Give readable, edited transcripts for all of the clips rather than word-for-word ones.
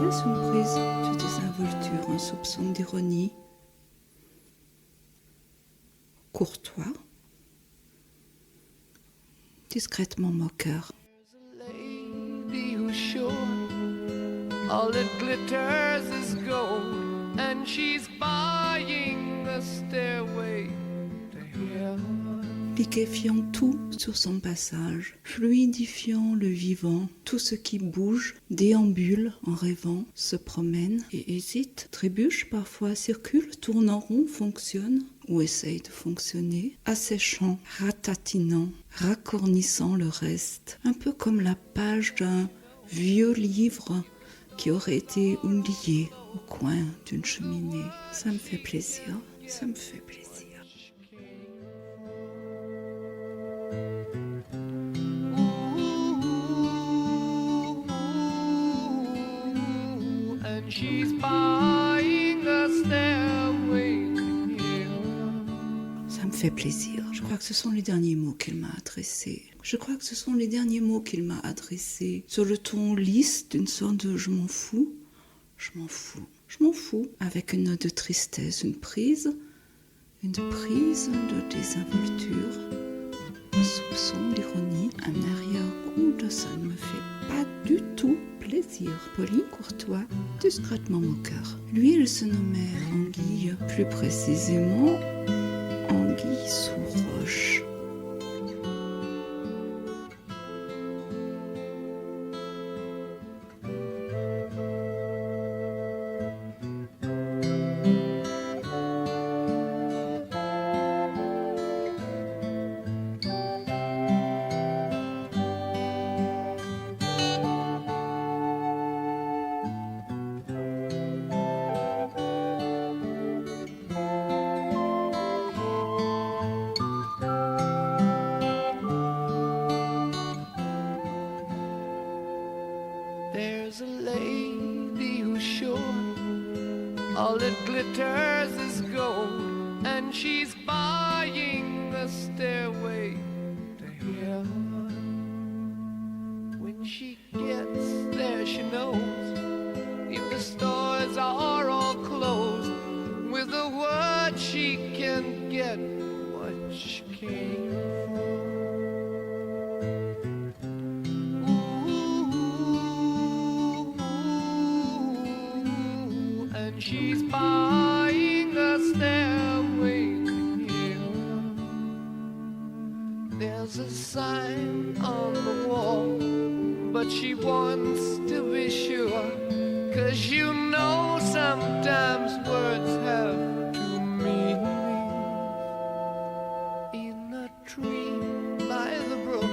tristesse, une prise de désinvolture, un soupçon d'ironie. Courtois, discrètement moqueur. All that glitters is gold, and she's buying the stairway to heaven. Liquéfiant tout sur son passage, fluidifiant le vivant, tout ce qui bouge, déambule en rêvant, se promène et hésite, trébuche parfois, circule, tourne en rond, fonctionne ou essaye de fonctionner, asséchant, ratatinant, racornissant le reste, un peu comme la page d'un vieux livre qui aurait été oublié au coin d'une cheminée. Ça me fait plaisir, ça me fait plaisir. And she's buying a stairway to heaven. Ça me fait plaisir. Je crois que ce sont les derniers mots qu'il m'a adressés. Sur le ton lisse d'une sorte de je m'en fous, avec une note de tristesse, une prise de désinvolture, un soupçon d'ironie, un arrière-goût de ça ne me fait pas du tout plaisir. Poli, courtois, discrètement moqueur. Lui, il se nommait Anguille, plus précisément Anguille sous roche. There's a lady who's sure all that glitters is gold, and she's buying the stairway to heaven. When she gets there, she knows if the stores are all closed, with a word she can get what she came for. She's buying a stairway to heaven. There's a sign on the wall, but she wants to be sure, 'cause you know sometimes words have two meanings. In a tree by the brook,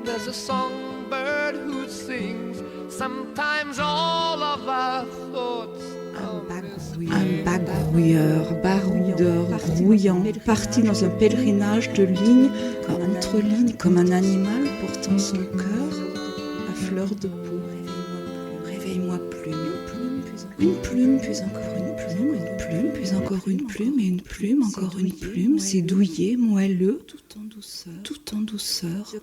there's a songbird who sings. Sometimes all of our thoughts. Un bagarrouilleur, baroudeur, grouillant, parti dans un pèlerinage de lignes entre lignes, comme un animal portant son cœur à fleur de peau. Réveille-moi plume, une plume, puis encore une plume, une plume, puis encore une plume, et une plume, encore une plume, c'est douillet, moelleux, tout en douceur. De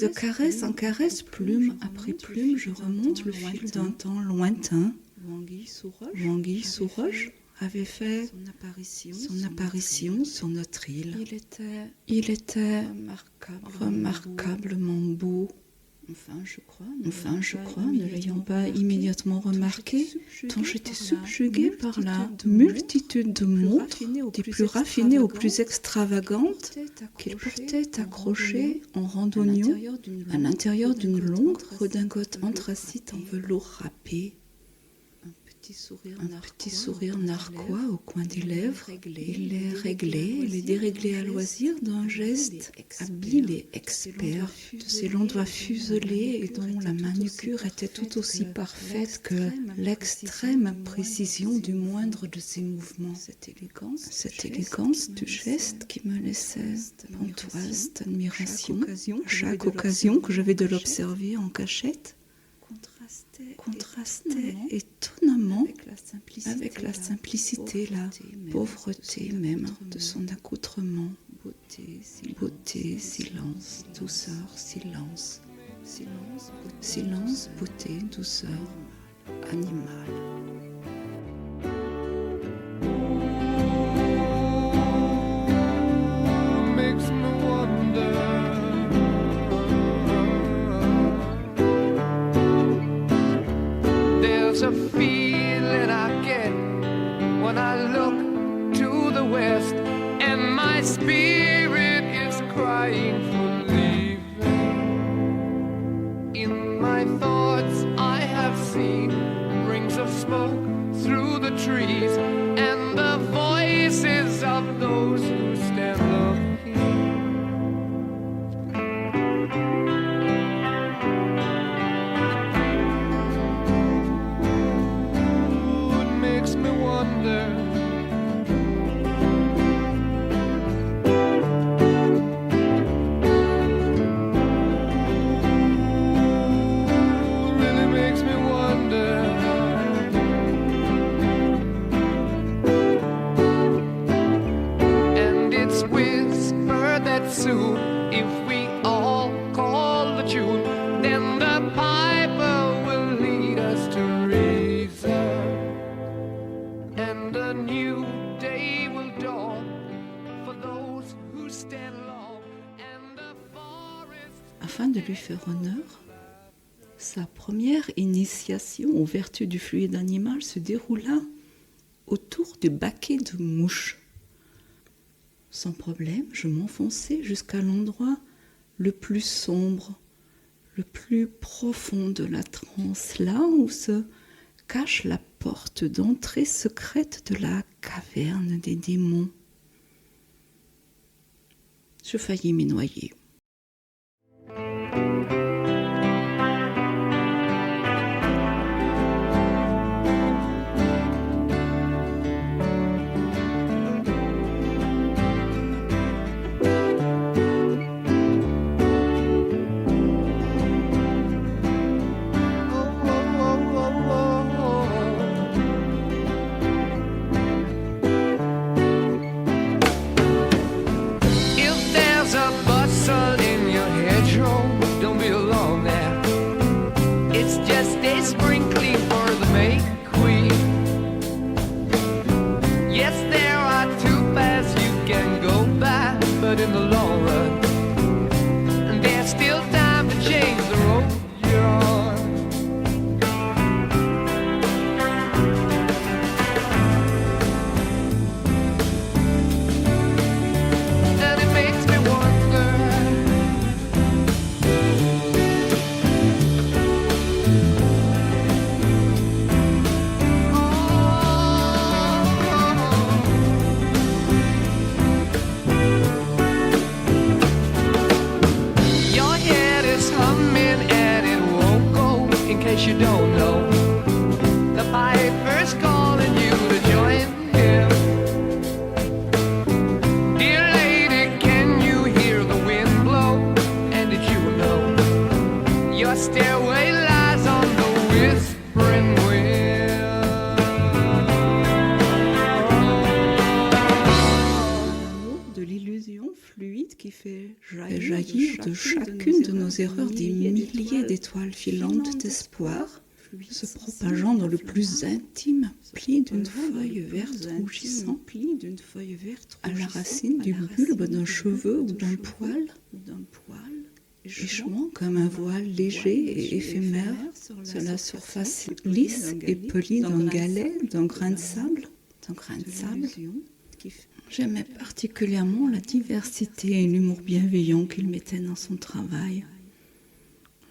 caresse en caresse, plume après plume, je remonte le fil d'un temps lointain. Anguille sous roche avait fait son apparition sur notre île. Il était remarquablement beau. Enfin, je crois, ne l'ayant pas immédiatement remarqué, tant j'étais subjuguée par la multitude de montres, des plus raffinées aux plus extravagantes, qu'il portait accrochées en randonnion à l'intérieur d'une longue redingote anthracite en velours râpé. Un petit sourire narquois au coin des lèvres, il les réglait et les déréglait à loisir d'un geste habile et expert, de ses longs doigts fuselés et dont la manucure était tout aussi parfaite que l'extrême précision du moindre de ses mouvements. Cette élégance du geste qui me laissait pantoise d'admiration à chaque occasion que j'avais de l'observer en cachette. Contrastait étonnamment avec la simplicité, la pauvreté même de son accoutrement. Beauté, silence, douceur, silence, beauté, douceur, animal. Makes me wonder. There's a feeling I get when I look to the west, and my spirit is crying for leaving. In my thoughts I have seen rings of smoke through the trees, and the voices of those who stand looking. Ooh, it makes me wonder. Ooh, really makes me wonder. And it's whispered that soon, if we all call the tune, then the piper will lead us to reason, and a new day will dawn for those who stand long, and the forest. Afin de lui faire honneur, sa première initiation aux vertus du fluide animal se déroula autour du baquet de mouches. Sans problème, je m'enfonçai jusqu'à l'endroit le plus sombre, le plus profond de la transe, là où se cache la porte d'entrée secrète de la caverne des démons. Je faillis m'y noyer. If there's a bustle in your hedgerow, don't be alone there. It's just a sprinkling for the May Queen. Yes, there are two paths you can go by, but in the long run, there's still time to change the road you're on. And it makes me wonder. Your head is humming and it won't go. In case you don't know, the piper's calling you to join him. Dear lady, can you hear the wind blow? And did you know your stairway lies on the whispering wind? De l'illusion fluide qui fait jaillir de chacune de nos erreurs des milliers d'étoiles filantes d'espoir, se propageant dans le plus intime pli d'une feuille verte rougissant, à la racine du bulbe d'un cheveu ou d'un poil, échouant comme un voile léger et éphémère sur la surface lisse et polie d'un galet, d'un grain de sable. J'aimais particulièrement la diversité et l'humour bienveillant qu'il mettait dans son travail.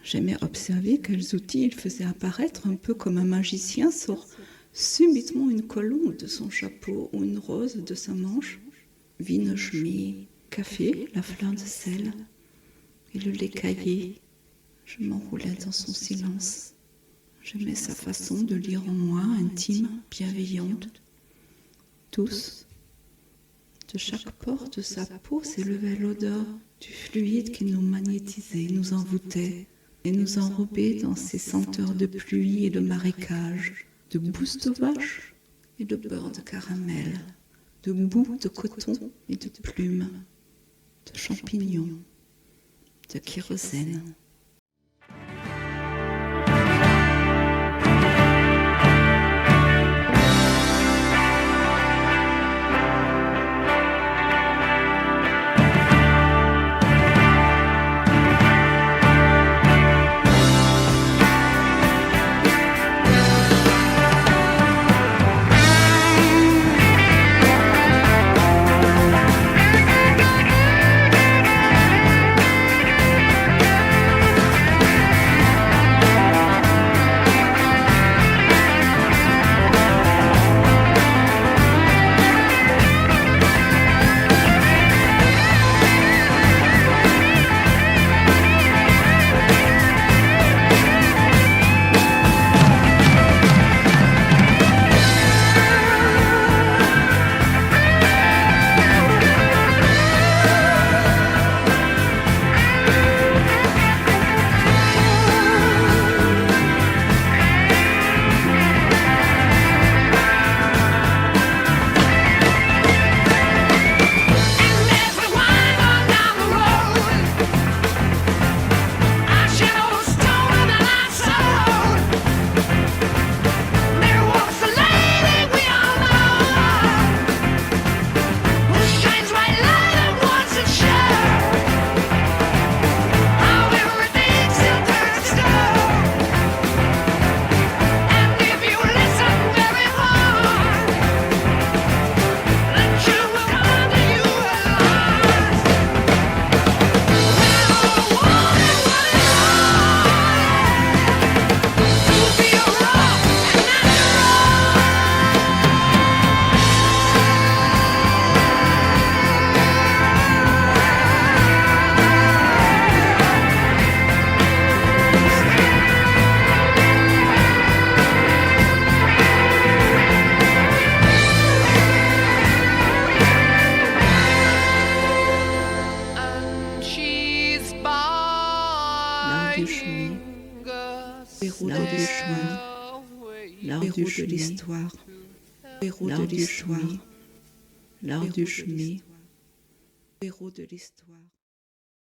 J'aimais observer quels outils il faisait apparaître, un peu comme un magicien sort subitement une colombe de son chapeau ou une rose de sa manche. Vinochemie, café, la fleur de sel et le lait caillé. Je m'enroulais dans son silence. J'aimais sa façon de lire en moi, intime, bienveillante. Tous, de chaque pore de sa peau s'élevait l'odeur du fluide qui nous magnétisait, nous envoûtait et nous enrobait dans ses senteurs de pluie et de marécage, de bouse de vache et de beurre de caramel, de boue de coton et de plumes, de champignons, de kérosène. du chemin, l'heure du chemin, l'heure de l'histoire, l'heure du chemin, l'heure du chemin, héros de l'histoire.